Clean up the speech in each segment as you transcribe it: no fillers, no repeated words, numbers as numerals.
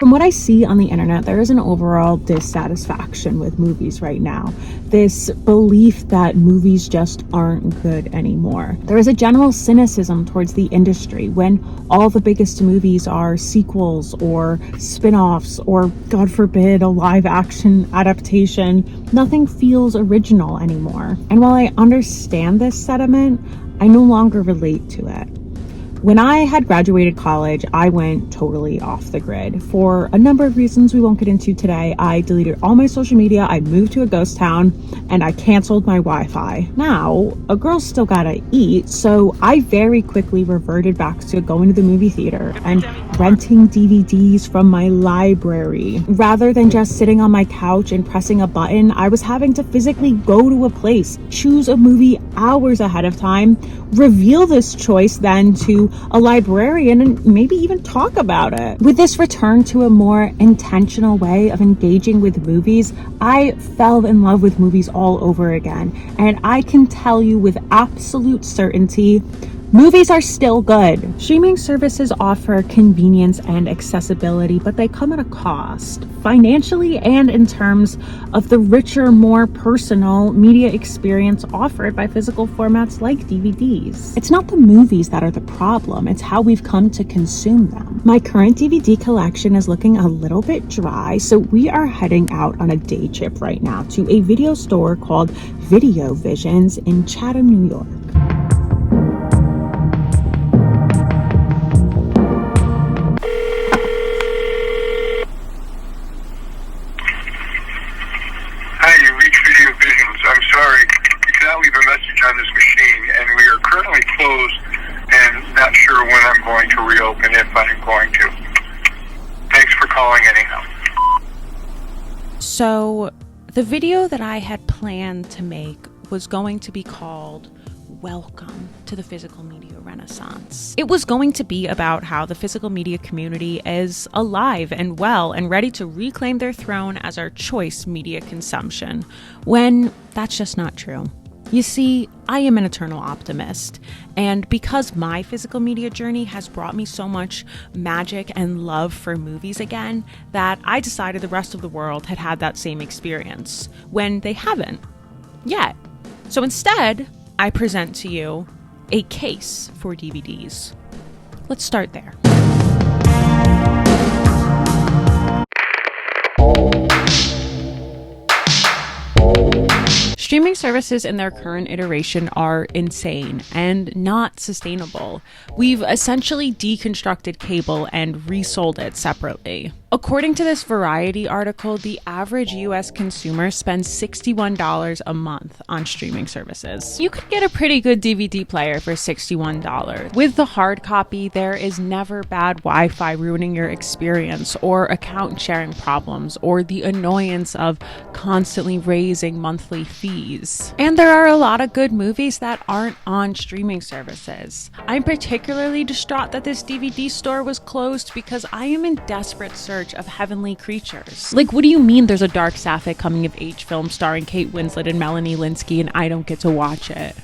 From what I see on the internet, there is an overall dissatisfaction with movies right now. This belief that movies just aren't good anymore. There is a general cynicism towards the industry when all the biggest movies are sequels or spin-offs or, God forbid, a live action adaptation. Nothing feels original anymore. And while I understand this sentiment, I no longer relate to it. When I had graduated college, I went totally off the grid. For a number of reasons we won't get into today, I deleted all my social media, I moved to a ghost town, and I canceled my Wi-Fi. Now, a girl's still gotta eat, so I very quickly reverted back to going to the movie theater and renting DVDs from my library. Rather than just sitting on my couch and pressing a button, I was having to physically go to a place, choose a movie hours ahead of time, reveal this choice then to a librarian and maybe even talk about it. With this return to a more intentional way of engaging with movies, I fell in love with movies all over again. And I can tell you with absolute certainty, movies are still good. Streaming services offer convenience and accessibility, but they come at a cost, financially and in terms of the richer, more personal media experience offered by physical formats like DVDs. It's not the movies that are the problem, it's how we've come to consume them. My current DVD collection is looking a little bit dry, so we are heading out on a day trip right now to a video store called Video Visions in Chatham, New York. On this machine, and we are currently closed and not sure when I'm going to reopen, if I'm going to. Thanks for calling anyhow. So the video that I had planned to make was going to be called Welcome to the Physical Media Renaissance. It was going to be about how the physical media community is alive and well and ready to reclaim their throne as our choice media consumption, when that's just not true. You see, I am an eternal optimist, and because my physical media journey has brought me so much magic and love for movies again, that I decided the rest of the world had had that same experience, when they haven't yet. So instead, I present to you a case for DVDs. Let's start there. Streaming services in their current iteration are insane and not sustainable. We've essentially deconstructed cable and resold it separately. According to this Variety article, the average US consumer spends $61 a month on streaming services. You could get a pretty good DVD player for $61. With the hard copy, there is never bad Wi-Fi ruining your experience, or account sharing problems, or the annoyance of constantly raising monthly fees. And there are a lot of good movies that aren't on streaming services. I'm particularly distraught that this DVD store was closed because I am in desperate search of heavenly creatures. Like, what do you mean there's a dark sapphic coming of age film starring Kate Winslet and Melanie Linsky and I don't get to watch it?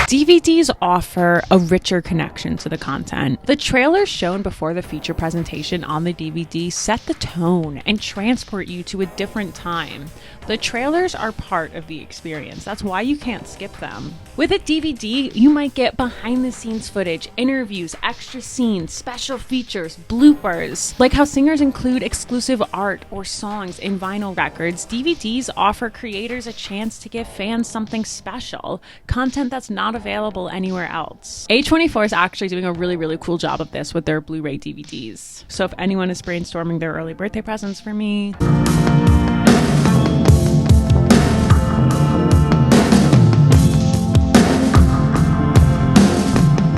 DVDs offer a richer connection to the content. The trailers shown before the feature presentation on the DVD set the tone and transport you to a different time. The trailers are part of the experience. That's why you can't skip them. With a DVD, you might get behind-the-scenes footage, interviews, extra scenes, special features, bloopers. Like how singers include exclusive art or songs in vinyl records, DVDs offer creators a chance to give fans something special, content that's not available anywhere else. A24 is actually doing a really cool job of this with their Blu-ray DVDs. So if anyone is brainstorming their early birthday presents for me,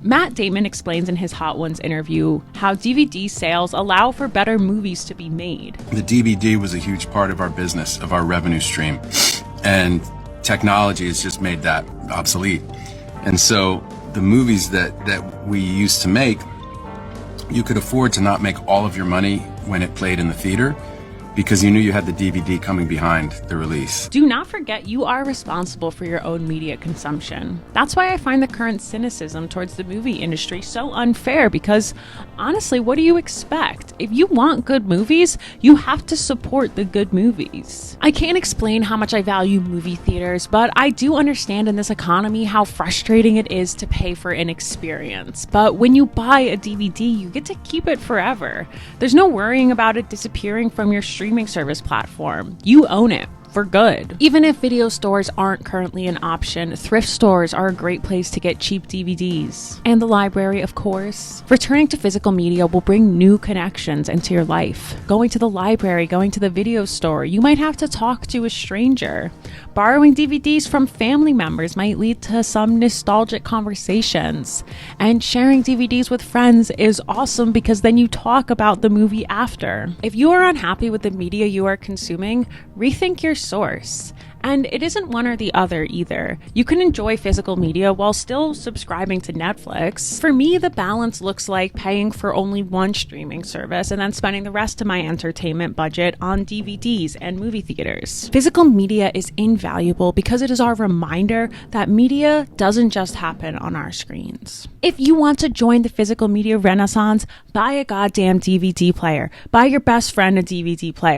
Matt Damon explains in his Hot Ones interview how DVD sales allow for better movies to be made. The DVD was a huge part of our business, of our revenue stream, and technology has just made that obsolete. And so the movies that we used to make, you could afford to not make all of your money when it played in the theater, because you knew you had the DVD coming behind the release. Do not forget you are responsible for your own media consumption. That's why I find the current cynicism towards the movie industry so unfair, because honestly, what do you expect? If you want good movies, you have to support the good movies. I can't explain how much I value movie theaters, but I do understand in this economy how frustrating it is to pay for an experience. But when you buy a DVD, you get to keep it forever. There's no worrying about it disappearing from your streaming service platform. You own it for good. Even if video stores aren't currently an option, thrift stores are a great place to get cheap DVDs. And the library, of course. Returning to physical media will bring new connections into your life. Going to the library, going to the video store, you might have to talk to a stranger. Borrowing DVDs from family members might lead to some nostalgic conversations. And sharing DVDs with friends is awesome because then you talk about the movie after. If you are unhappy with the media you are consuming, rethink your source. And it isn't one or the other either. You can enjoy physical media while still subscribing to Netflix. For me, the balance looks like paying for only one streaming service and then spending the rest of my entertainment budget on DVDs and movie theaters. Physical media is invaluable because it is our reminder that media doesn't just happen on our screens. If you want to join the physical media renaissance, buy a goddamn DVD player. Buy your best friend a DVD player.